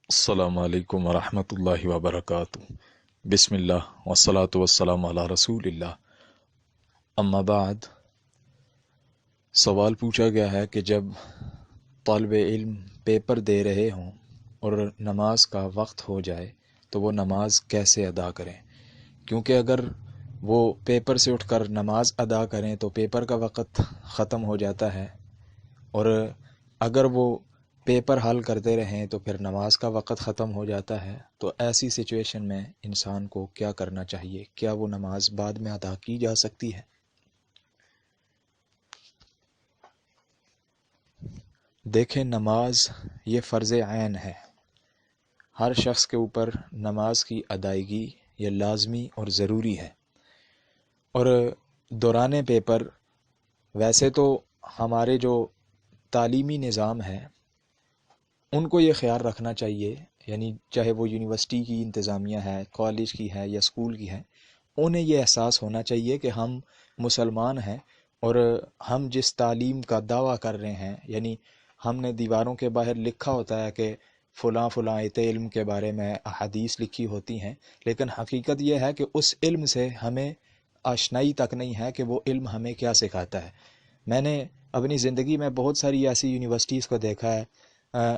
السلام علیکم ورحمۃ اللہ وبرکاتہ۔ بسم اللہ والصلاة والسلام علی رسول اللہ، اما بعد۔ سوال پوچھا گیا ہے کہ جب طالب علم پیپر دے رہے ہوں اور نماز کا وقت ہو جائے تو وہ نماز کیسے ادا کریں، کیونکہ اگر وہ پیپر سے اٹھ کر نماز ادا کریں تو پیپر کا وقت ختم ہو جاتا ہے، اور اگر وہ پیپر حل کرتے رہیں تو پھر نماز کا وقت ختم ہو جاتا ہے۔ تو ایسی سچویشن میں انسان کو کیا کرنا چاہیے؟ کیا وہ نماز بعد میں ادا کی جا سکتی ہے؟ دیکھیں، نماز یہ فرض عین ہے، ہر شخص کے اوپر نماز کی ادائیگی یہ لازمی اور ضروری ہے۔ اور دوران پیپر ویسے تو ہمارے جو تعلیمی نظام ہے ان کو یہ خیال رکھنا چاہیے، یعنی چاہے وہ یونیورسٹی کی انتظامیہ ہے، کالج کی ہے یا اسکول کی ہے، انہیں یہ احساس ہونا چاہیے کہ ہم مسلمان ہیں اور ہم جس تعلیم کا دعویٰ کر رہے ہیں، یعنی ہم نے دیواروں کے باہر لکھا ہوتا ہے کہ فلاں فلاں علم کے بارے میں احادیث لکھی ہوتی ہیں، لیکن حقیقت یہ ہے کہ اس علم سے ہمیں آشنائی تک نہیں ہے کہ وہ علم ہمیں کیا سکھاتا ہے۔ میں نے اپنی زندگی میں بہت ساری ایسی یونیورسٹیز کو دیکھا ہے،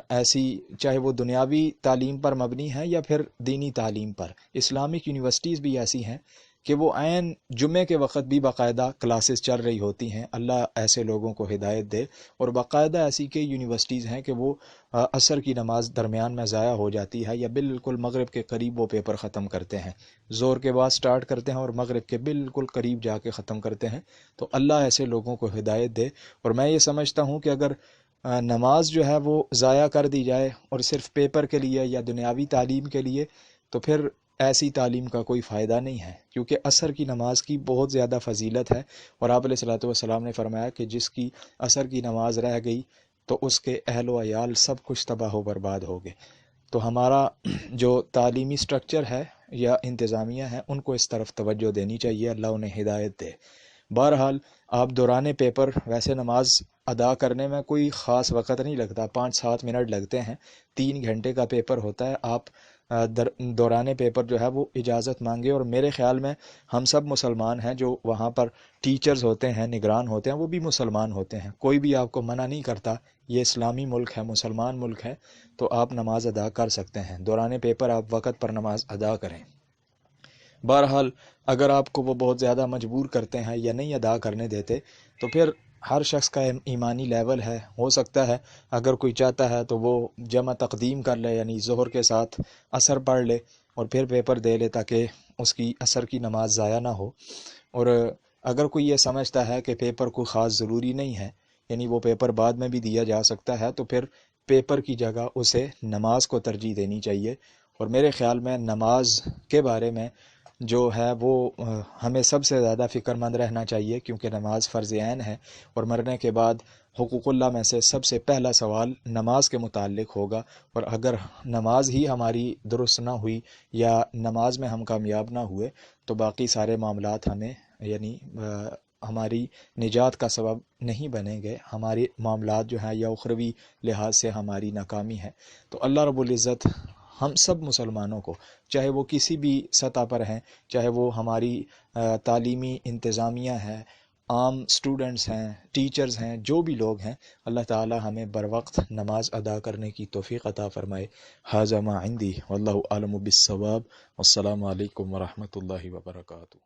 ایسی چاہے وہ دنیاوی تعلیم پر مبنی ہے یا پھر دینی تعلیم پر۔ اسلامک یونیورسٹیز بھی ایسی ہیں کہ وہ عین جمعے کے وقت بھی باقاعدہ کلاسز چل رہی ہوتی ہیں، اللہ ایسے لوگوں کو ہدایت دے۔ اور باقاعدہ ایسی کئی یونیورسٹیز ہیں کہ وہ عصر کی نماز درمیان میں ضائع ہو جاتی ہے یا بالکل مغرب کے قریب وہ پیپر ختم کرتے ہیں، زور کے بعد سٹارٹ کرتے ہیں اور مغرب کے بالکل قریب جا کے ختم کرتے ہیں۔ تو اللہ ایسے لوگوں کو ہدایت دے۔ اور میں یہ سمجھتا ہوں کہ اگر نماز جو ہے وہ ضائع کر دی جائے اور صرف پیپر کے لیے یا دنیاوی تعلیم کے لیے، تو پھر ایسی تعلیم کا کوئی فائدہ نہیں ہے، کیونکہ عصر کی نماز کی بہت زیادہ فضیلت ہے۔ اور آپ علیہ الصلوۃ والسلام نے فرمایا کہ جس کی عصر کی نماز رہ گئی تو اس کے اہل و عیال سب کچھ تباہ و برباد ہو گئے۔ تو ہمارا جو تعلیمی سٹرکچر ہے یا انتظامیہ ہے ان کو اس طرف توجہ دینی چاہیے، اللہ انہیں ہدایت دے۔ بہرحال آپ دوران پیپر ویسے نماز ادا کرنے میں کوئی خاص وقت نہیں لگتا، 5-7 منٹ لگتے ہیں، 3 گھنٹے کا پیپر ہوتا ہے۔ آپ دوران پیپر جو ہے وہ اجازت مانگے، اور میرے خیال میں ہم سب مسلمان ہیں، جو وہاں پر ٹیچرز ہوتے ہیں، نگران ہوتے ہیں، وہ بھی مسلمان ہوتے ہیں۔ کوئی بھی آپ کو منع نہیں کرتا، یہ اسلامی ملک ہے، مسلمان ملک ہے، تو آپ نماز ادا کر سکتے ہیں۔ دوران پیپر آپ وقت پر نماز ادا کریں۔ بہرحال اگر آپ کو وہ بہت زیادہ مجبور کرتے ہیں یا نہیں ادا کرنے دیتے تو پھر ہر شخص کا ایمانی لیول ہے، ہو سکتا ہے اگر کوئی چاہتا ہے تو وہ جمع تقدیم کر لے، یعنی ظہر کے ساتھ عصر پڑھ لے اور پھر پیپر دے لے تاکہ اس کی عصر کی نماز ضائع نہ ہو۔ اور اگر کوئی یہ سمجھتا ہے کہ پیپر کوئی خاص ضروری نہیں ہے، یعنی وہ پیپر بعد میں بھی دیا جا سکتا ہے، تو پھر پیپر کی جگہ اسے نماز کو ترجیح دینی چاہیے۔ اور میرے خیال میں نماز کے بارے میں جو ہے وہ ہمیں سب سے زیادہ فکر مند رہنا چاہیے، کیونکہ نماز فرض عین ہے، اور مرنے کے بعد حقوق اللہ میں سے سب سے پہلا سوال نماز کے متعلق ہوگا۔ اور اگر نماز ہی ہماری درست نہ ہوئی یا نماز میں ہم کامیاب نہ ہوئے تو باقی سارے معاملات ہمیں یعنی ہماری نجات کا سبب نہیں بنیں گے، ہمارے معاملات جو ہیں یا اخروی لحاظ سے ہماری ناکامی ہے۔ تو اللہ رب العزت ہم سب مسلمانوں کو، چاہے وہ کسی بھی سطح پر ہیں، چاہے وہ ہماری تعلیمی انتظامیہ ہے، عام سٹوڈنٹس ہیں، ٹیچرز ہیں، جو بھی لوگ ہیں، اللہ تعالی ہمیں بر وقت نماز ادا کرنے کی توفیق عطا فرمائے۔ ھذا ما عندی واللہ اعلم بالصواب، والسلام علیکم ورحمۃ اللہ وبرکاتہ۔